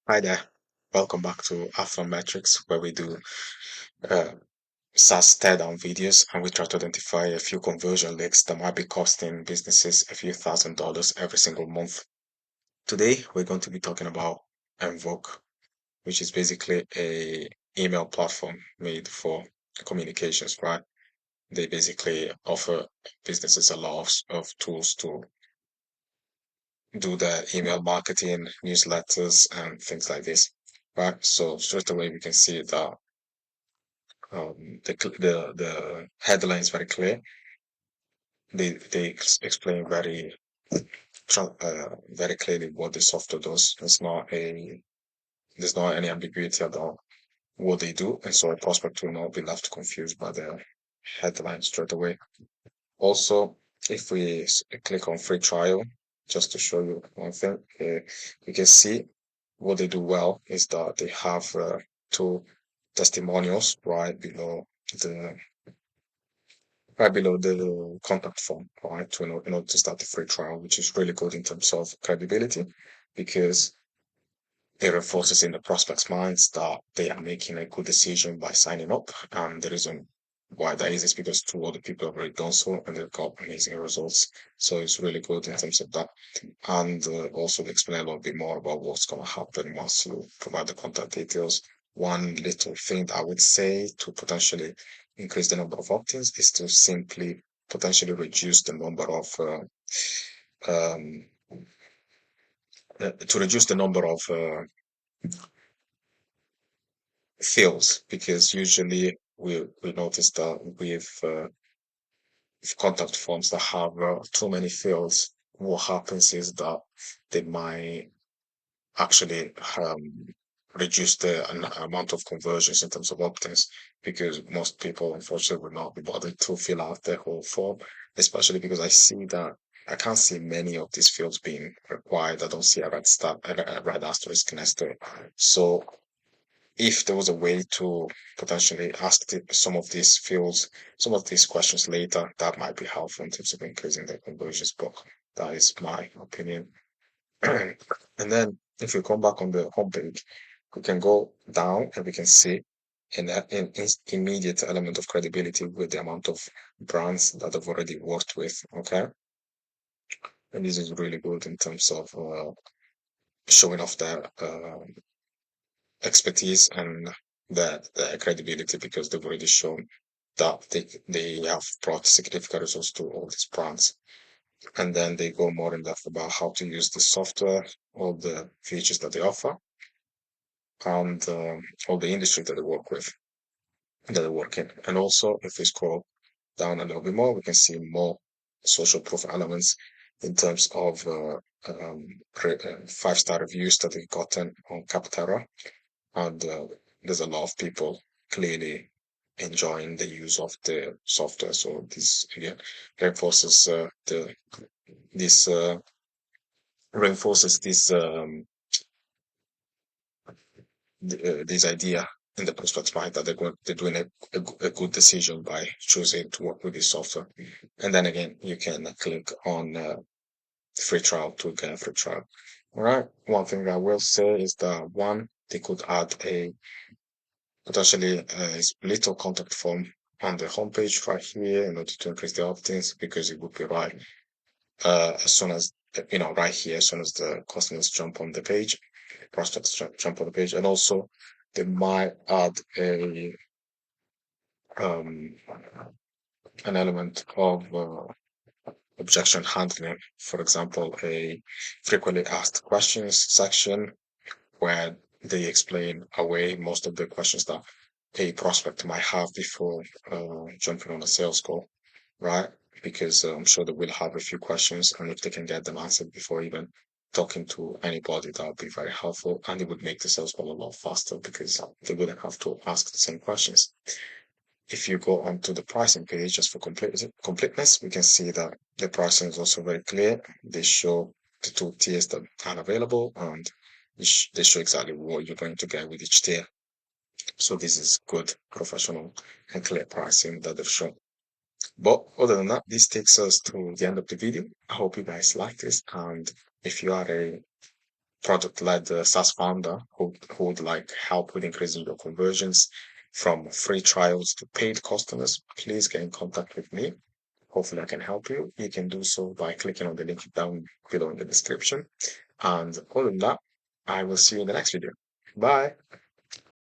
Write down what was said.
Hi there. Welcome back to Metrics, where we do uh, SaaS teardown videos and we try to identify a few conversion leaks that might be costing businesses a few $1,000s every single month. Today, we're going to be talking about Envoke, which is basically a email platform made for communications, right? They basically offer businesses a lot of tools to do the email marketing, newsletters, and things like this, right? So straight away, we can see that the headline is very clear. They explain very clearly what the software does. There's not any ambiguity about what they do, and so a prospect will not be left confused by the headline straight away. Also, if we click on free trial, just to show you one thing, you can see what they do well is that they have two testimonials the right below the contact form, right, in order to start the free trial, which is really good in terms of credibility because it reinforces in the prospects' minds that they are making a good decision by signing up. And the reason why that is because two other people have already done so and they've got amazing results. So it's really good in terms of that. And also, they explain a little bit more about what's going to happen once you provide the contact details. One little thing that I would say to potentially increase the number of opt-ins is to simply potentially reduce the number of um, fields, because usually we notice that with contact forms that have too many fields, what happens is that they might actually reduce the amount of conversions in terms of opt-ins, because most people unfortunately will not be bothered to fill out the whole form, especially because I can't see many of these fields being required. I don't see a red asterisk next to it. So if there was a way to potentially ask some of these questions later, that might be helpful in terms of increasing the conversions. But that is my opinion. And then if we come back on the homepage, we can go down and we can see an immediate element of credibility with the amount of brands that I've already worked with. Okay. And this is really good in terms of showing off their expertise and their credibility, because they've already shown that they have brought significant results to all these brands. And then they go more in depth about how to use the software, all the features that they offer, and all the industry that they work with, that they work in. And also, if we scroll down a little bit more, we can see more social proof elements in terms of 5-star reviews that they've gotten on Capterra. And there's a lot of people clearly enjoying the use of the software. So this again reinforces this reinforces this idea in the prospect's mind that they're doing a good decision by choosing to work with this software. And then again, you can click on free trial to get a free trial. All right. One thing I will say is that one, they could add a potentially a little contact form on the homepage right here in order to increase the opt-ins, because it would be right as soon as right here, as soon as the customers jump on the page, prospects jump on the page. And also they might add a um, an element of objection handling, for example, a frequently asked questions section where they explain away most of the questions that a prospect might have before jumping on a sales call, right? Because I'm sure they will have a few questions, and if they can get them answered before even talking to anybody, that would be very helpful, and it would make the sales call a lot faster because they wouldn't have to ask the same questions. If you go onto the pricing page, just for completeness, we can see that the pricing is also very clear. They show the two tiers that are available, and they show exactly what you're going to get with each tier. So this is good, professional, and clear pricing that they've shown. But other than that, this takes us to the end of the video. I hope you guys like this. And if you are a product-led SaaS founder who would like help with increasing your conversions from free trials to paid customers, please get in contact with me. Hopefully, I can help you. You can do so by clicking on the link down below in the description. And other than that, I will see you in the next video. Bye.